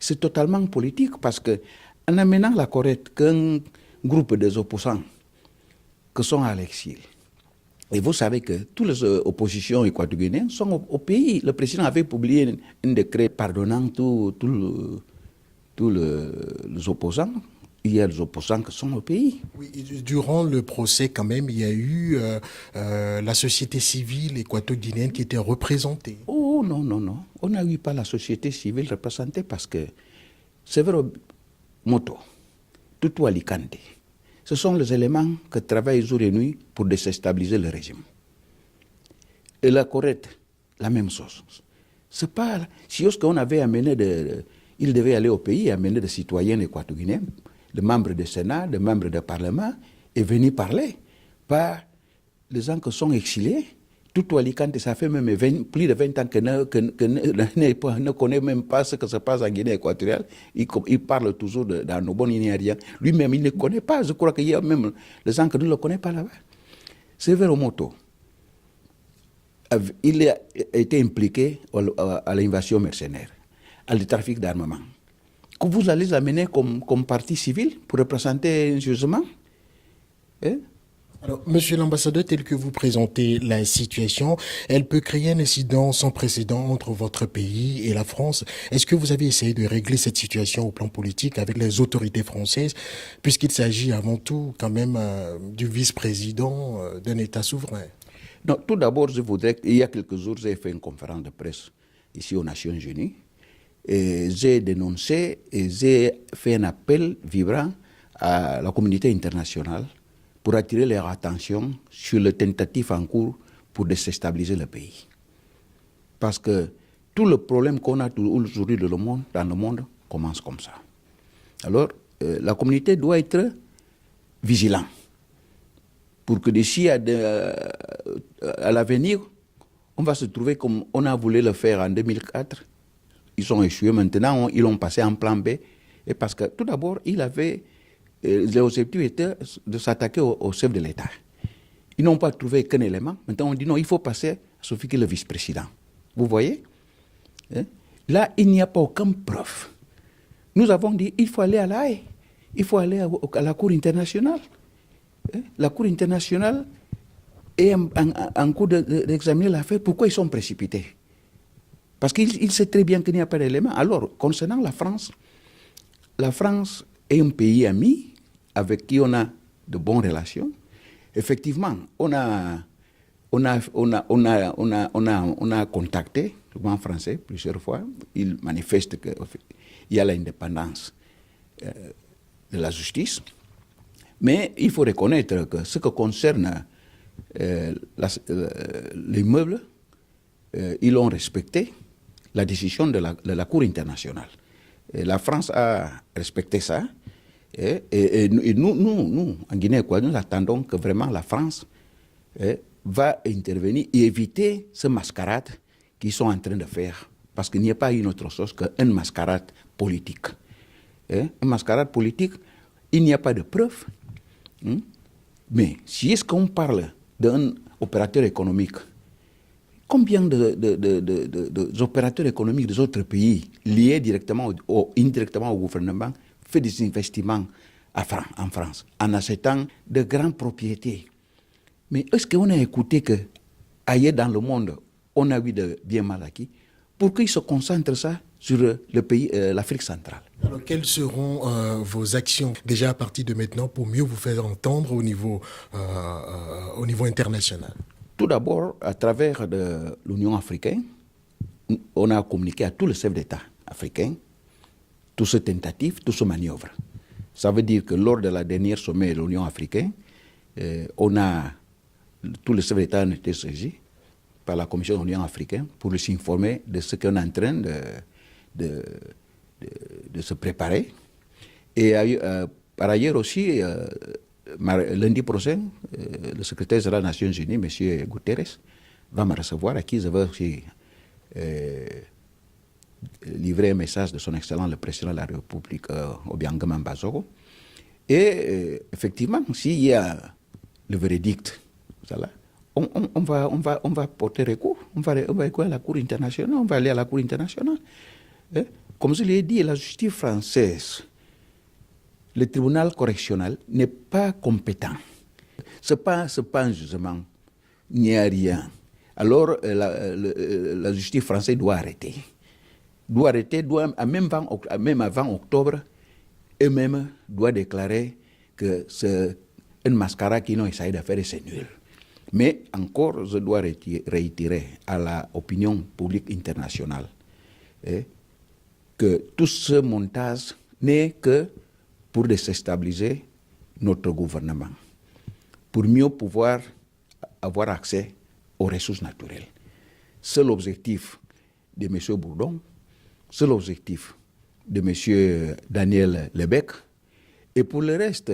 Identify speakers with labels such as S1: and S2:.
S1: C'est totalement politique parce que en amenant la Corée qu'un groupe des opposants qui sont à l'exil, et vous savez que toutes les oppositions équatoriennes sont au pays. Le président avait publié un décret pardonnant tous les opposants. Il y a des opposants qui sont au pays.
S2: Oui, durant le procès, quand même, il y a eu la société civile équato-guinéenne qui était représentée.
S1: Oh non, non, non. On n'a eu pas la société civile représentée parce que Severo Moto, Tutu Alicante, ce sont les éléments qui travaillent jour et nuit pour déstabiliser le régime. Et la Corée, la même chose. C'est pas... Si on avait amené il devait aller au pays et amener des citoyens équatoriens, des membres du Sénat, des membres du Parlement, et venir parler. Pas les gens qui sont exilés. Tout Alicante, ça fait même plus de 20 ans que ne connaît même pas ce qui se passe en Guinée équatoriale. Il parle toujours dans nos bons Inéariens. Lui-même, il ne connaît pas. Je crois qu'il y a même les gens qui ne le connaissent pas là-bas. Severo Moto, il a été impliqué à l'invasion mercenaire, à le trafic d'armement. Que vous allez amener comme parti civil pour représenter un jugement, hein?
S2: Alors, monsieur l'ambassadeur, tel que vous présentez la situation, elle peut créer un incident sans précédent entre votre pays et la France. Est-ce que vous avez essayé de régler cette situation au plan politique avec les autorités françaises, puisqu'il s'agit avant tout quand même du vice-président d'un État souverain?
S1: Non, tout d'abord, je voudrais, il y a quelques jours, j'ai fait une conférence de presse ici aux Nations Unies. Et j'ai dénoncé et j'ai fait un appel vibrant à la communauté internationale pour attirer leur attention sur les tentatives en cours pour déstabiliser le pays. Parce que tout le problème qu'on a aujourd'hui dans le monde commence comme ça. Alors, la communauté doit être vigilante pour que d'ici à l'avenir, on va se trouver comme on a voulu le faire en 2004. Ils ont échoué maintenant, ils l'ont passé en plan B. Et parce que tout d'abord, l'objectif était de s'attaquer au chef de l'État. Ils n'ont pas trouvé qu'un élément. Maintenant, on dit non, il faut passer à Sophie qui est le vice-président. Vous voyez, hein? Là, il n'y a pas aucune preuve. Nous avons dit il faut aller à la Haye. Il faut aller à la Cour internationale. Hein? La Cour internationale est en cours d'examiner l'affaire. Pourquoi ils sont précipités? Parce qu'il sait très bien qu'il n'y a pas d'éléments. Alors, concernant la France est un pays ami avec qui on a de bonnes relations. Effectivement, on a contacté le gouvernement français plusieurs fois. Il manifeste qu'il y a l'indépendance de la justice. Mais il faut reconnaître que ce qui concerne l'immeuble, ils ont respecté la décision de la Cour internationale. Et la France a respecté ça. Et nous, en Guinée, nous attendons que vraiment la France va intervenir et éviter ce mascarade qu'ils sont en train de faire. Parce qu'il n'y a pas une autre chose qu'une mascarade politique. Une mascarade politique, il n'y a pas de preuves. Mais si est-ce qu'on parle d'un opérateur économique, combien d'opérateurs économiques des autres pays liés directement ou indirectement au gouvernement fait des investissements en France en achetant de grandes propriétés? Mais est-ce qu'on a écouté qu'ailleurs dans le monde, on a eu de bien mal acquis? Pourquoi ils se concentrent ça sur le pays, l'Afrique centrale?
S2: Alors, quelles seront vos actions déjà à partir de maintenant pour mieux vous faire entendre au niveau international?
S1: Tout d'abord, à travers l'Union africaine, on a communiqué à tous les chefs d'État africains toutes ces tentatives, toutes ces manœuvres. Ça veut dire que lors de la dernière sommet de l'Union africaine, tous les chefs d'État ont été saisis par la Commission de l'Union africaine pour les informer de ce qu'on est en train de se préparer. Et par ailleurs aussi, lundi prochain, le secrétaire général des Nations Unies, M. Guterres, va me recevoir, à qui je vais aussi livrer un message de son Excellence le Président de la République, Obiangema Mbazoro. Et effectivement, s'il y a le verdict, on va porter recours, on va à la Cour internationale, on va aller à la Cour internationale. Comme je l'ai dit, la justice française, le tribunal correctionnel n'est pas compétent. Ce n'est pas un jugement, il n'y a rien. Alors, la justice française doit arrêter. Même avant octobre, eux-mêmes doivent déclarer que c'est une mascarade qu'ils ont essayé de faire et c'est nul. Mais encore, je dois réitérer à l'opinion publique internationale que tout ce montage n'est que pour déstabiliser notre gouvernement, pour mieux pouvoir avoir accès aux ressources naturelles. C'est l'objectif de M. Bourdon, c'est l'objectif de M. Daniel Lebec. Et pour le reste,